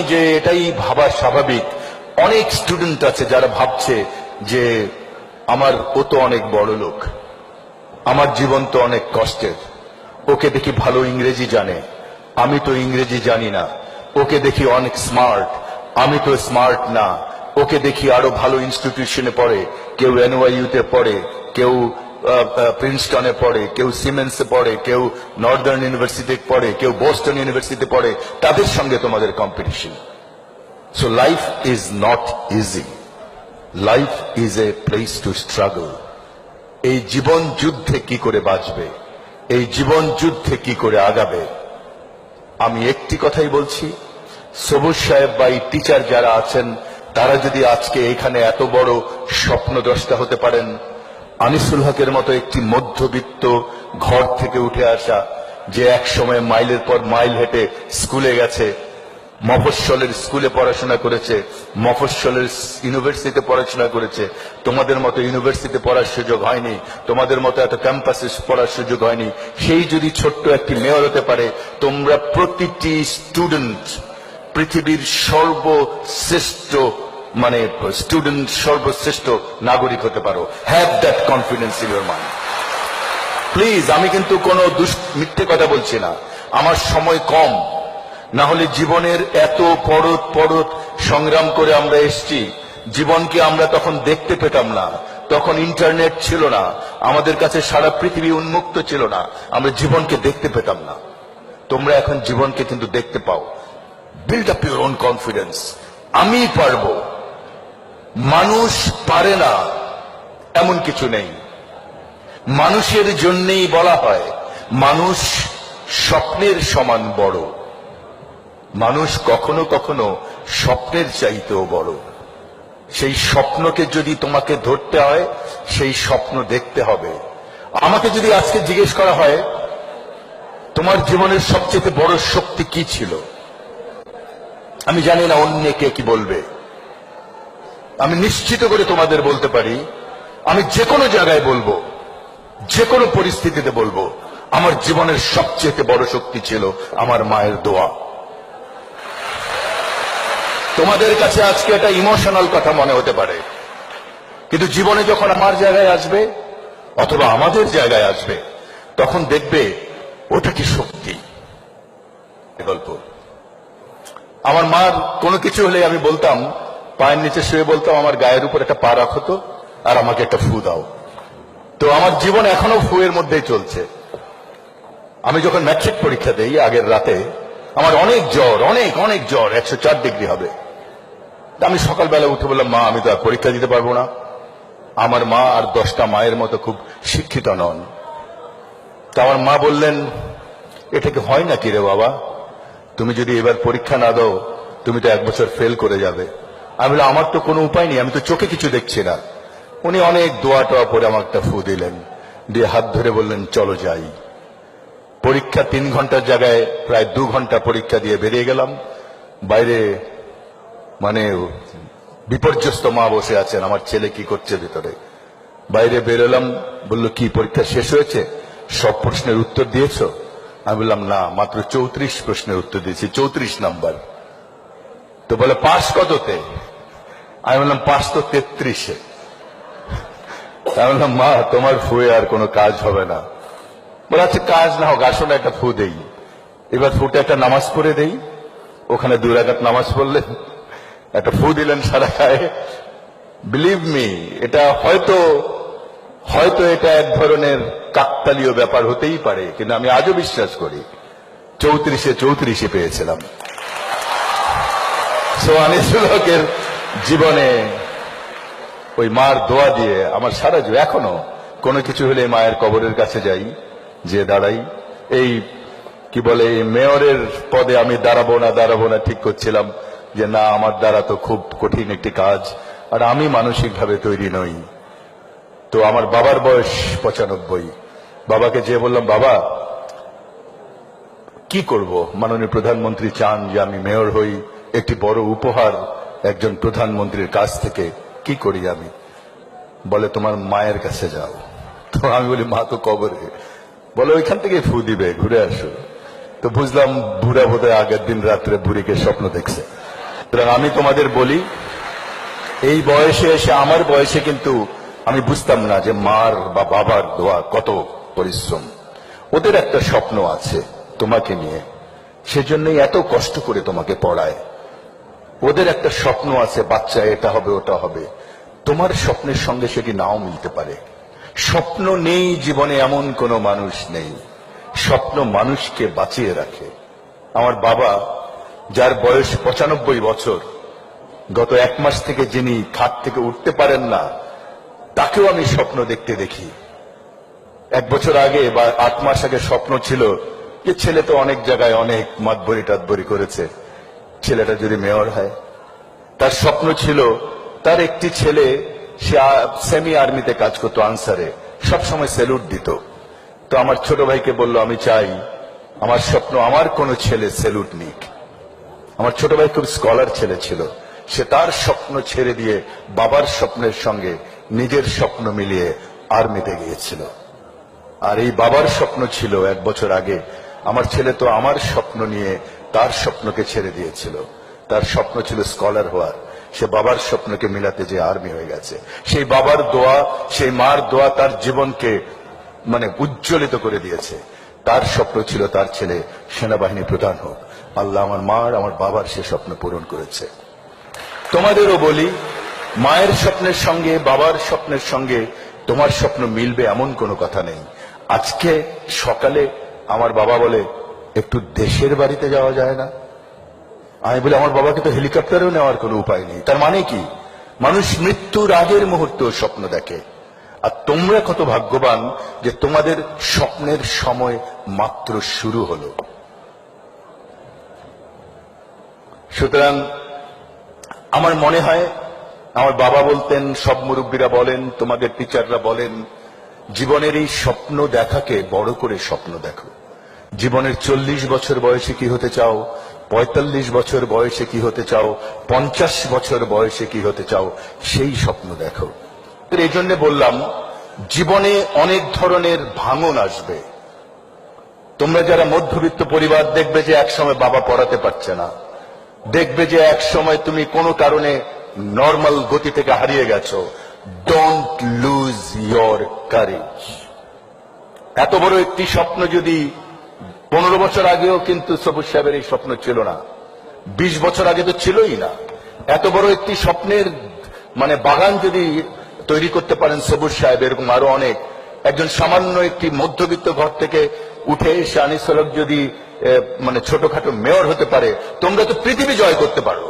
যে এটাই ভাবা স্বাভাবিক। অনেক স্টুডেন্ট আছে যারা ভাবছে যে ও তো অনেক বড় লোক, আমার জীবন তো অনেক কষ্টের, ওকে দেখি ভালো ইংরেজি জানে, আমি তো ইংরেজি জানি না, ওকে দেখি অনেক স্মার্ট, আমি তো স্মার্ট না, ওকে দেখি আরো ভালো ইনস্টিটিউশনে পড়ে, কেউ এনওয়াইইউতে পড়ে, কেউ প্রিন্সটনে পড়ে, কেউ সিমেন্সে পড়ে, কেউ নর্দার্ন ইউনিভার্সিটিতে পড়ে, কেউ বোস্টন ইউনিভার্সিটিতে পড়ে, তাদের সঙ্গে তোমাদের competition. So life is not easy, life is a place to struggle. এই জীবন যুদ্ধে কি করে বাঁচবে, এই জীবন যুদ্ধে কি করে আগাবে, আমি একটি কথাই বলছি, সবুজ সাহেব বা এই টিচার যারা আছেন তারা যদি আজকে এখানে এত বড় স্বপ্নদ্রষ্টা হতে পারেন, আনিসুল হকের মতো একটি মধ্যবিত্ত ঘর থেকে উঠে আসা, যে এক সময় মাইলের পর মাইল হেঁটে স্কুলে গেছে, মফস্বলের স্কুলে পড়াশোনা করেছে, মফস্বলের ইউনিভার্সিটিতে পড়াশোনা করেছে, তোমাদের মতো ইউনিভার্সিটিতে পড়ার সুযোগ হয়নি, তোমাদের মতো এত ক্যাম্পাসে পড়ার সুযোগ হয়নি, সেই যদি ছোট্ট একটি মেয়র হতে পারে, তোমরা প্রতিটি স্টুডেন্ট পৃথিবীর সর্বশ্রেষ্ঠ স্টুডেন্ট, সর্বশ্রেষ্ঠ নাগরিক হতে পারো। Have that confidence in your mind please. আমি কিন্তু কোনো মিথ্যে কথা বলছি না, আমার সময় কম, না হলে জীবনের এত পরত পরত সংগ্রাম করে আমরা এসছি, জীবনকে আমরা তখন দেখতে পেতাম না, তখন ইন্টারনেট ছিল না, আমাদের কাছে সারা পৃথিবী উন্মুক্ত ছিল না, আমরা জীবনকে দেখতে পেতাম না। তোমরা এখন জীবনকে কিন্তু দেখতে পাও। Build up your own confidence. আমি পারবো, মানুষ পারে না এমন কিছু নেই। মানুষের জন্যই বলা হয় মানুষ স্বপ্নের সমান বড়, মানুষ কখনো কখনো স্বপ্নের চাইতেও বড়। সেই স্বপ্নকে যদি তোমাকে ধরতে হয়, সেই স্বপ্ন দেখতে হবে। আমাকে যদি আজকে জিজ্ঞেস করা হয় তোমার জীবনের সবচেয়ে বড় শক্তি কি ছিল, আমি জানি না অন্য কে কি বলবে, আমি নিশ্চিত করে তোমাদের বলতে পারি, আমি যে কোনো জায়গায় বলবো, যে কোনো পরিস্থিতিতে বলবো, আমার জীবনের সবচেয়ে বড় শক্তি ছিল আমার মায়ের দোয়া। তোমাদের কাছে আজকে এটা ইমোশনাল কথা মনে হতে পারে, কিন্তু জীবনে যখন আমার জায়গায় আসবে অথবা আমাদের জায়গায় আসবে, তখন দেখবে ওটা কি শক্তি। গল্প, আমার মার কোনো কিছু হলে আমি বলতাম, পায়ের নিচে শুয়ে বলতাম আমার গায়ের উপর একটা পা রাখো তো, আর আমাকে একটা ফু দাও। তো আমার জীবন এখনো ফুয়ের মধ্যেই চলছে। আমি যখন ম্যাট্রিক পরীক্ষা দেই আগের রাতে, আমার অনেক জ্বর, অনেক অনেক জ্বর, 104 ডিগ্রি হবে। আমি সকালবেলা উঠে বললাম, মা আমি তো আর পরীক্ষা দিতে পারবো না। আমার মা আর 10টা মায়ের মতো খুব শিক্ষিত নন। তা আমার মা বললেন, এটাকে হয় নাকি রে বাবা, তুমি যদি এবার পরীক্ষা না দাও তুমি তো 1 বছর ফেল করে যাবে। আমি বললাম, আমার তো কোনো উপায় নেই, আমি তো চোখে কিছু দেখছি না। উনি অনেক দোয়া টোয়া পরে আমাকে একটা ফু দিলেন, দিয়ে হাত ধরে বললেন চলো যাই। পরীক্ষা 3 ঘন্টার জায়গায় প্রায় 2 ঘন্টা পরীক্ষা দিয়ে বেরিয়ে গেলাম। বাইরে বিপর্যস্ত মা বসে আছেন, আমার ছেলে কি করছে ভিতরে। বাইরে বেরোলাম, বললো কি পরীক্ষা শেষ হয়েছে, সব প্রশ্নের উত্তর দিয়েছো? আমি বললাম না, মাত্র 34 প্রশ্নের উত্তর দিয়েছি, 34 নাম্বার। তো বলে পাস কততে? আমি বললাম পাস তো 33-এ। আমি বললাম, মা তোমার ফুয়ে আর কোনো কাজ হবে না। বলে আচ্ছা কাজ না হোক, আসলে একটা ফু দেই। এবার ফুটে একটা নামাজ পড়ে দেই। ওখানে 2 রাকাত নামাজ পড়লেন, একটা ফু দিলেন সারা গায়ে। বিলিভ মি, এটা হয়তো এটা এক ধরনের কাকতালীয় ব্যাপার হতেই পারে, কিন্তু আমি আজও বিশ্বাস করি 34-এ পেয়েছিলাম। সো আনিসুল হকের জীবনে ওই মার দোয়া দিয়ে আমার সারা এখনো কোনো কিছু হলে মায়ের কবরের কাছে যাই, যে দাঁড়াই। এই কি বলে, এই মেয়রের পদে আমি দাঁড়াবো না ঠিক করছিলাম, যে না আমার দ্বারা তো খুব কঠিন একটি কাজ, আর আমি মানসিকভাবে তৈরি নই। তো আমার বাবার বয়স 95। বাবাকে যে বললাম, বাবা কি করব, মাননীয় প্রধানমন্ত্রী চান যে আমি মেয়র হই, একটি বড় উপহার একজন প্রধানমন্ত্রীর কাছ থেকে, কি করি আমি? বলে তোমার মায়ের কাছে যাও। তো আমি বলি, মা তো কবরে। বলে ওইখান থেকে ফু দিবে, ঘুরে আসো। তো বুঝলাম বুড়া বোধহয় আগের দিন রাত্রে বুড়িকে স্বপ্ন দেখছে। সুতরাং আমি তোমাদের বলি, এই বয়সে এসে, আমার বয়সে কিন্তু আমি বুঝতাম না যে মার বা বাবার দোয়া কত পরিশ্রম। ওদের একটা স্বপ্ন আছে তোমাকে নিয়ে, সেজন্যই এত কষ্ট করে তোমাকে পড়ায়। ওদের একটা স্বপ্ন আছে, বাচ্চা এটা হবে ওটা হবে। তোমার স্বপ্নের সঙ্গে সেটি নাও মিলতে পারে। স্বপ্ন নেই জীবনে এমন কোনো মানুষ নেই, স্বপ্ন মানুষকে বাঁচিয়ে রাখে। আমার বাবা, যার বয়স 95 বছর, গত 1 মাস থেকে যিনি খাট থেকে উঠতে পারেন না, তাকেও আমি স্বপ্ন দেখতে দেখি। 1 বছর আগে বা 8 মাস আগে স্বপ্ন ছিল যে ছেলে তো অনেক জায়গায় অনেক মাতবরি টাতবরি করেছে, ছেলেটা যদি মেয়র হয়। তার স্বপ্ন ছিল তার একটি ছেলে, সে সেমি আর্মিতে কাজ করতো, আনসারে, সবসময় স্যালুট দিত। তো আমার ছোট ভাইকে বলল, আমি চাই আমার স্বপ্ন আমার কোনো ছেলে স্যালুট নিক। আমার ছোট ভাই খুব স্কলার ছেলে ছিল, সে তার স্বপ্ন ছেড়ে দিয়ে বাবার স্বপ্নের সঙ্গে নিজের স্বপ্ন মিলিয়ে আর্মিতে গিয়েছিল। আর এই বাবার স্বপ্ন ছিল 1 বছর আগে, আমার ছেলে তো আমার স্বপ্ন নিয়ে তার স্বপ্নকে ছেড়ে দিয়েছিল। তার স্বপ্ন ছিল স্কলার হওয়ার, সে বাবার স্বপ্নকে মিলাতে যে আর্মি হয়ে গেছে। সেই বাবার দোয়া, সেই মার দোয়া তার জীবনকে উজ্জ্বলিত করে দিয়েছে। তার স্বপ্ন ছিল তার ছেলে সেনাবাহিনী প্রধান হোক। আল্লাহ আমার মার, আমার বাবার সে স্বপ্ন পূরণ করেছে। তোমাদেরও বলি, মায়ের স্বপ্নের সঙ্গে বাবার স্বপ্নের সঙ্গে তোমার স্বপ্ন মিলবে এমন কোনো কথা নেই। আজকে সকালে আমার বাবা বলে, একটু দেশের বাড়িতে যাওয়া যায় না? আমি বলি, আমার বাবাকে তো হেলিকপ্টারেও নেওয়ার কোনো উপায় নেই। তার মানে কি? মানুষ মৃত্যুর আগের মুহূর্তেও স্বপ্ন দেখে। আর তোমরা কত ভাগ্যবান যে তোমাদের স্বপ্নের সময় মাত্র শুরু হলো। সুতরাং আমার মনে হয়, আমার বাবা বলতেন, সব মুরব্বীরা বলেন, তোমাদের টিচাররা বলেন, জীবনের এই স্বপ্ন দেখাকে বড় করে স্বপ্ন দেখো। জীবনের 40 বছর বয়সে কি হতে চাও, 45 বছর বয়সে কি হতে চাও, 50 বছর বয়সে কি হতে চাও, সেই স্বপ্ন দেখো। এই জন্য বললাম, জীবনে অনেক ধরনের ভাঙন আসবে। তোমরা যারা মধ্যবিত্ত পরিবার, দেখবে যে একসময় বাবা পড়াতে পারছে না, দেখবে যে একসময় তুমি কোনো কারণে নর্মাল গতি থেকে হারিয়ে গেছো। Don't lose your courage. এত বড় একটি স্বপ্ন যদি 15 বছর আগেও কিন্তু সবুজ সাহেবের এই স্বপ্ন ছিল না, 20 বছর আগে তো ছিলই না। এত বড় একটি স্বপ্নের বাগান যদি তৈরি করতে পারেন সবুজ সাহেব, এরকম আরো অনেক, একজন সামান্য একটি মধ্যবিত্ত ঘর থেকে উঠে এসে আনিস হক যদি ছোটখাটো মেয়র হতে পারে, তোমরা তো পৃথিবী জয় করতে পারো।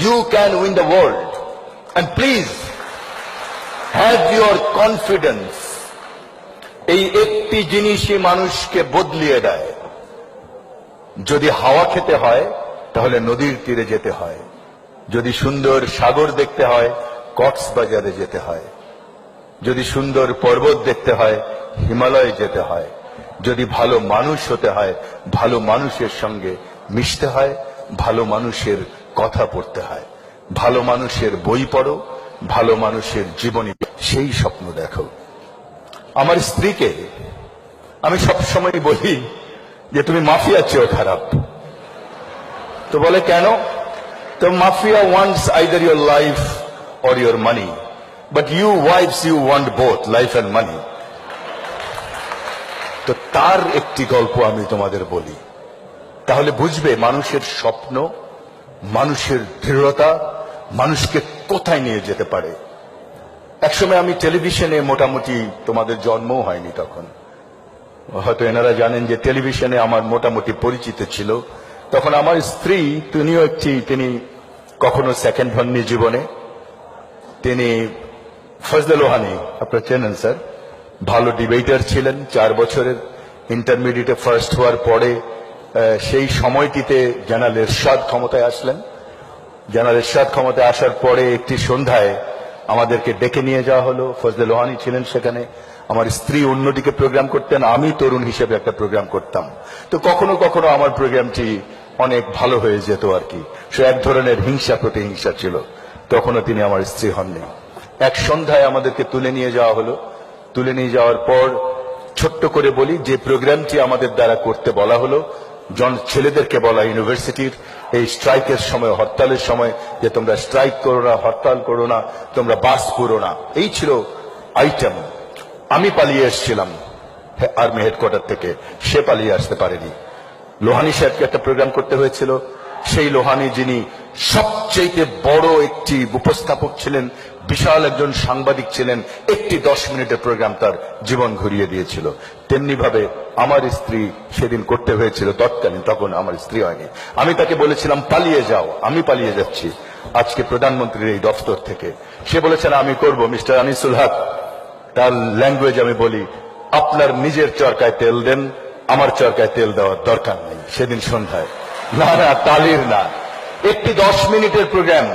You can win the world, and please have your confidence. এই একটি জিনিসই মানুষকে বদলিয়ে দেয়। যদি হাওয়া খেতে হয় তাহলে নদীর তীরে যেতে হয়, যদি সুন্দর সাগর দেখতে হয় কক্সবাজারে যেতে হয়, যদি সুন্দর পর্বত দেখতে হয় হিমালয়ে যেতে হয়, যদি ভালো মানুষ হতে হয় ভালো মানুষের সঙ্গে মিশতে হয়, ভালো মানুষের কথা পড়তে হয়, ভালো মানুষের বই পড়ো, ভালো মানুষের জীবনী, সেই স্বপ্ন দেখো। আমার স্ত্রীকে আমি সবসময় বলি যে তুমি মাফিয়ার চেয়েও খারাপ। তো বলে, কেন? তো mafia wants either your life or your money, but you wives, you want both life and money. তো তার একটি গল্প আমি তোমাদের বলি, তাহলে বুঝবে মানুষের স্বপ্ন, মানুষের দৃঢ়তা মানুষকে কোথায় নিয়ে যেতে পারে। একসময় আমি টেলিভিশনে, মোটামুটি তোমাদের জন্মও হয়নি তখন, হয়তো এনারা জানেন যে টেলিভিশনে আমার মোটামুটি পরিচিত ছিল। তখন আমার স্ত্রী, তিনি কখনো সেকেন্ড হননি জীবনে। তিনি ফজলে লোহানী, আপনারা চেনেন স্যার, ভালো ডিবেটার ছিলেন। 4 বছরের ইন্টারমিডিয়েটে ফার্স্ট হওয়ার পরে সেই সময়টিতে জেনারেল এরশাদ ক্ষমতায় আসলেন। জেনারেল এরশাদ ক্ষমতায় আসার পরে একটি সন্ধ্যায় আমাদেরকে ডেকে নিয়ে যাওয়া হলো। ফজলে লোহানী ছিলেন সেখানে, আমার স্ত্রী অন্যদিকে প্রোগ্রাম করতেন, আমি তরুণ হিসেবে একটা প্রোগ্রাম করতাম। তো কখনো কখনো আমার প্রোগ্রামটি অনেক ভালো হয়ে যেত আর কি। সে এক ধরনের হিংসা প্রতিহিংসা ছিল। তখনও তিনি আমার স্ত্রী হননি। এক সন্ধ্যায় আমাদেরকে তুলে নিয়ে যাওয়া হলো। তুলে নিয়ে যাওয়ার পর ছোট্ট করে বলি, যে প্রোগ্রামটি আমাদের দ্বারা করতে বলা হলো ছেলেদেরকে বলা ইউনিভার্সিটির এই স্ট্রাইকের সময়, হরতালের সময়, যে তোমরা স্ট্রাইক করো না, হরতাল করো না, তোমরা বাস করো না, এই ছিল আইটেম। আমি পালিয়ে এসেছিলাম আর্মি হেডকোয়ার্টার থেকে, সে পালিয়ে আসতে পারেনি। লোহানী সাহেবকে একটা প্রোগ্রাম করতে হয়েছিল, সেই লোহানী যিনি সবচেয়ে বড় একটি উপস্থাপক ছিলেন, বিশাল একজন সাংবাদিক ছিলেন, একটি 10 মিনিটের প্রোগ্রাম তার জীবন ঘুরিয়ে দিয়েছিল। তেমনি ভাবে আমার স্ত্রী সেদিন করতে হয়েছিল তৎকালীন, তখন আমার স্ত্রী হয়নি। আমি তাকে বলেছিলাম পালিয়ে যাও, আমি পালিয়ে যাচ্ছি আজকে প্রধানমন্ত্রীর এই দফতর থেকে। সে বলেছেন আমি করব। মিস্টার আনিসুল হক, তার ল্যাঙ্গুয়েজ আমি বলি, আপনার নিজের চরকায় তেল দেন, আমার চরকায় তেল দেওয়ার দরকার নেই। সেদিন সন্ধ্যায় না না, তালির না, একটি 10 মিনিটের প্রোগ্রাম,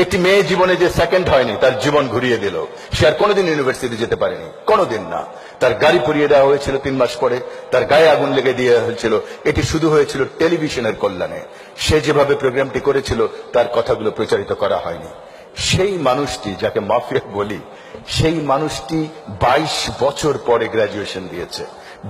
একটি মেয়ে জীবনে যে সেকেন্ড হয়নি তার জীবন ঘুরিয়ে দিল। সে আর কোনোদিন ইউনিভার্সিটি যেতে পারেনি, কোনোদিন না। তার গাড়ি পুড়িয়ে দেওয়া হয়েছিল 3 মাস পরে, তার গায়ে আগুন লেগে দিয়ে হয়েছিল। এটি শুধু হয়েছিল টেলিভিশনের কল্যাণে। সে যেভাবে প্রোগ্রামটি করেছিল তার কথাগুলো প্রচারিত করা হয়নি। সেই মানুষটি যাকে মাফিয়া বলি, সেই মানুষটি 22 বছর পরে গ্রাজুয়েশন দিয়েছে।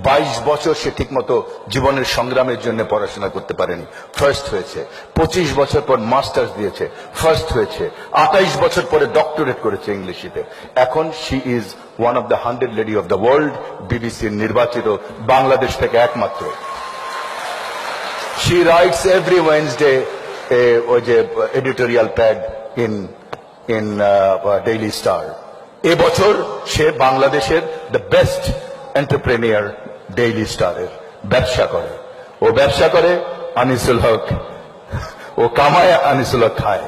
22 বছর সে ঠিকমতো জীবনের সংগ্রামের জন্য পড়াশোনা করতে পারেনি, ফার্স্ট হয়েছে। 25 বছর পর মাস্টার্স দিয়েছে, ফার্স্ট হয়েছে। 28 বছর পরে ডক্টরেট করেছে ইংলিশিতে। এখন she is one of the 100 lady of the world, বিবিসির নির্বাচিত, বাংলাদেশ থেকে একমাত্র। শি রাইটস এভরি ওয়েডনেসডে ওই যে editorial pad in daily star. এবছর সে বাংলাদেশের দ্য বেস্ট এন্টারপ্রেনিয়ার ডেইলি স্টারের। ব্যবসা করে, ও ব্যবসা করে, আনিসুল হক ও কামায়, আনিসুল হক খায়।